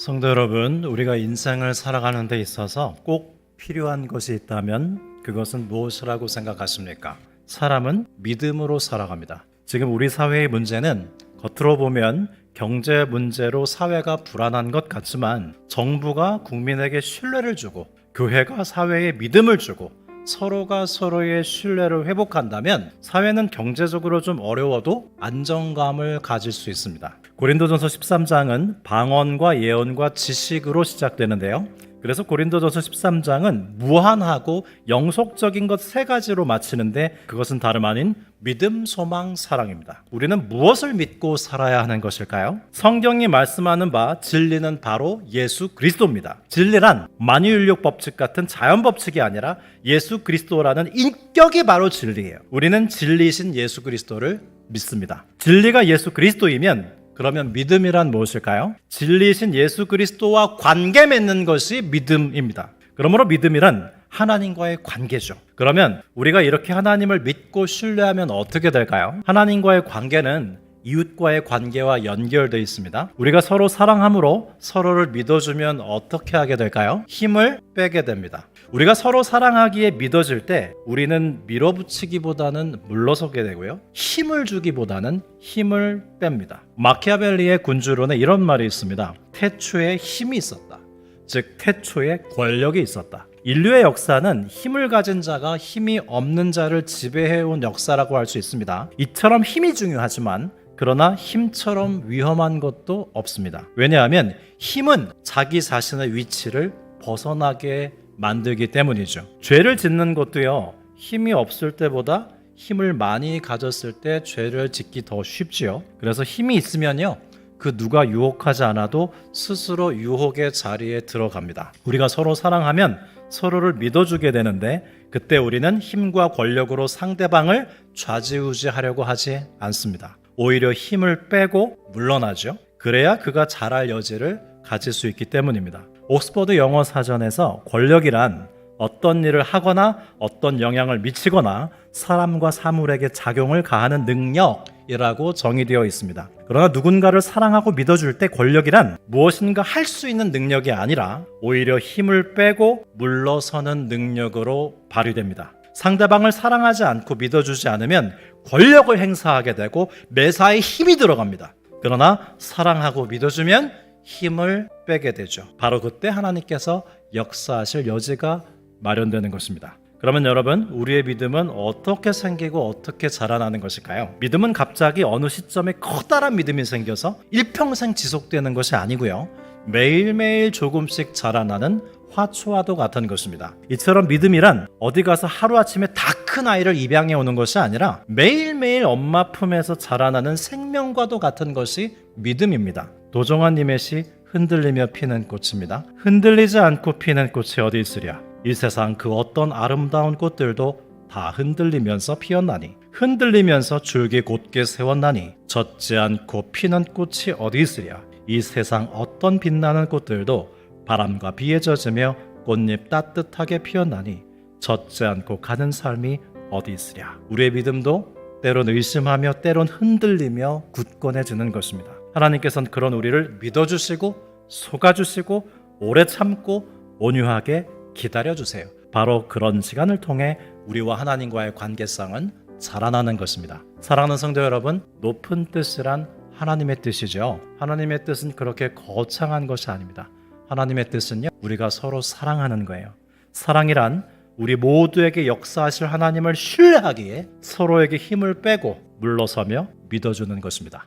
성도 여러분, 우리가 인생을 살아가는 데 있어서 꼭 필요한 것이 있다면 그것은 무엇이라고 생각하십니까? 사람은 믿음으로 살아갑니다. 지금 우리 사회의 문제는 겉으로 보면 경제 문제로 사회가 불안한 것 같지만 정부가 국민에게 신뢰를 주고 교회가 사회에 믿음을 주고 서로가 서로의 신뢰를 회복한다면 사회는 경제적으로 좀 어려워도 안정감을 가질 수 있습니다. 고린도전서 13장은 방언과 예언과 지식으로 시작되는데요. 그래서 고린도전서 13장은 무한하고 영속적인 것 세 가지로 마치는데 그것은 다름 아닌 믿음, 소망, 사랑입니다. 우리는 무엇을 믿고 살아야 하는 것일까요? 성경이 말씀하는 바 진리는 바로 예수 그리스도입니다. 진리란 만유인력 법칙 같은 자연 법칙이 아니라 예수 그리스도라는 인격이 바로 진리예요. 우리는 진리이신 예수 그리스도를 믿습니다. 진리가 예수 그리스도이면 그러면 믿음이란 무엇일까요? 진리이신 예수 그리스도와 관계 맺는 것이 믿음입니다. 그러므로 믿음이란 하나님과의 관계죠. 그러면 우리가 이렇게 하나님을 믿고 신뢰하면 어떻게 될까요? 하나님과의 관계는 이웃과의 관계와 연결되어 있습니다. 우리가 서로 사랑함으로 서로를 믿어주면 어떻게 하게 될까요? 힘을 빼게 됩니다. 우리가 서로 사랑하기에 믿어질 때 우리는 밀어붙이기보다는 물러서게 되고요. 힘을 주기보다는 힘을 뺍니다. 마키아벨리의 군주론에 이런 말이 있습니다. 태초에 힘이 있었다. 즉 태초에 권력이 있었다. 인류의 역사는 힘을 가진 자가 힘이 없는 자를 지배해온 역사라고 할 수 있습니다. 이처럼 힘이 중요하지만 그러나 힘처럼 위험한 것도 없습니다. 왜냐하면 힘은 자기 자신의 위치를 벗어나게 만들기 때문이죠. 죄를 짓는 것도요, 힘이 없을 때보다 힘을 많이 가졌을 때 죄를 짓기 더 쉽지요. 그래서 힘이 있으면요, 그 누가 유혹하지 않아도 스스로 유혹의 자리에 들어갑니다. 우리가 서로 사랑하면 서로를 믿어주게 되는데 그때 우리는 힘과 권력으로 상대방을 좌지우지하려고 하지 않습니다. 오히려 힘을 빼고 물러나죠. 그래야 그가 잘할 여지를 가질 수 있기 때문입니다. 옥스퍼드 영어 사전에서 권력이란 어떤 일을 하거나 어떤 영향을 미치거나 사람과 사물에게 작용을 가하는 능력이라고 정의되어 있습니다. 그러나 누군가를 사랑하고 믿어줄 때 권력이란 무엇인가 할 수 있는 능력이 아니라 오히려 힘을 빼고 물러서는 능력으로 발휘됩니다. 상대방을 사랑하지 않고 믿어주지 않으면 권력을 행사하게 되고 매사에 힘이 들어갑니다. 그러나 사랑하고 믿어주면 힘을 빼게 되죠. 바로 그때 하나님께서 역사하실 여지가 마련되는 것입니다. 그러면 여러분, 우리의 믿음은 어떻게 생기고 어떻게 자라나는 것일까요? 믿음은 갑자기 어느 시점에 커다란 믿음이 생겨서 일평생 지속되는 것이 아니고요, 매일매일 조금씩 자라나는 화초와도 같은 것입니다. 이처럼 믿음이란 어디 가서 하루아침에 다 큰 아이를 입양해 오는 것이 아니라 매일매일 엄마 품에서 자라나는 생명과도 같은 것이 믿음입니다. 도종환님의 시 흔들리며 피는 꽃입니다. 흔들리지 않고 피는 꽃이 어디 있으랴. 이 세상 그 어떤 아름다운 꽃들도 다 흔들리면서 피었나니 흔들리면서 줄기 곧게 세웠나니 젖지 않고 피는 꽃이 어디 있으랴. 이 세상 어떤 빛나는 꽃들도 바람과 비에 젖으며 꽃잎 따뜻하게 피었나니 젖지 않고 가는 삶이 어디 있으랴. 우리의 믿음도 때론 의심하며 때론 흔들리며 굳건해지는 것입니다. 하나님께서는 그런 우리를 믿어주시고 속아주시고 오래 참고 온유하게 기다려주세요. 바로 그런 시간을 통해 우리와 하나님과의 관계성은 자라나는 것입니다. 사랑하는 성도 여러분, 높은 뜻이란 하나님의 뜻이죠. 하나님의 뜻은 그렇게 거창한 것이 아닙니다. 하나님의 뜻은요, 우리가 서로 사랑하는 거예요. 사랑이란 우리 모두에게 역사하실 하나님을 신뢰하기에 서로에게 힘을 빼고 물러서며 믿어주는 것입니다.